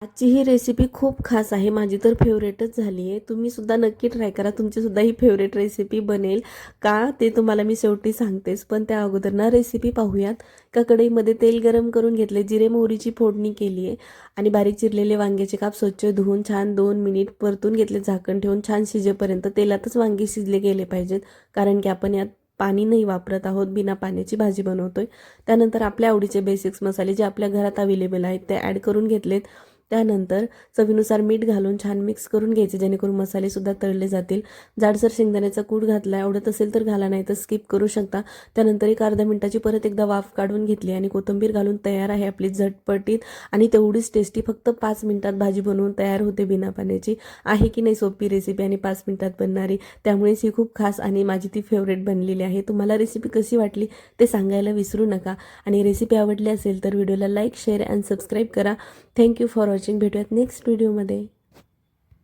आजची ही रेसिपी खूप खास आहे. माझी तर फेवरेटच झाली आहे. तुम्ही सुद्धा नक्की ट्राय करा. तुमची सुद्धा ही फेवरेट रेसिपी बनेल का ते तुम्हाला मी शेवटी सांगतेच. पण त्या अगोदर ना रेसिपी पाहूयात. का कढईमध्ये तेल गरम करून घेतले, जिरे मोहरीची फोडणी केली आहे आणि बारीक चिरलेले वांग्याचे काप स्वच्छ धुवून छान 2 मिनिट परतून घेतले, झाकण ठेवून छान शिजेपर्यंत. तेलातच वांगे शिजले गेले पाहिजेत, कारण की आपण यात पाणी नाही वापरत आहोत, बिना पाण्याची भाजी बनवतोय. त्यानंतर आपल्या आवडीचे बेसिक्स मसाले जे आपल्या घरात अवेलेबल आहेत ते ॲड करून घेतलेत. त्यानंतर चवीनुसार मीठ घालून छान मिक्स करून घ्यायचे, जेणेकरून मसालेसुद्धा तळले जातील. जाडसर शेंगदाण्याचा कूट घातला, आवडत असेल तर घाला, नाही तर स्किप करू शकता. त्यानंतर एक अर्ध्या मिनिटाची परत एकदा वाफ काढून घेतली आणि कोथिंबीर घालून तयार आहे आपली झटपटीत आणि तेवढीच टेस्टी, फक्त 5 मिनिटात भाजी बनवून तयार होते बिना पाण्याची. आहे की नाही सोपी रेसिपी आणि 5 मिनिटात बनणारी. त्यामुळेच ही खूप खास आणि माझी ती फेवरेट बनलेली आहे. तुम्हाला रेसिपी कशी वाटली ते सांगायला विसरू नका आणि रेसिपी आवडली असेल तर व्हिडिओला लाईक, शेअर अँड सबस्क्राईब करा. Thank you for watching. भेटूयात नेक्स्ट व्हिडिओमध्ये.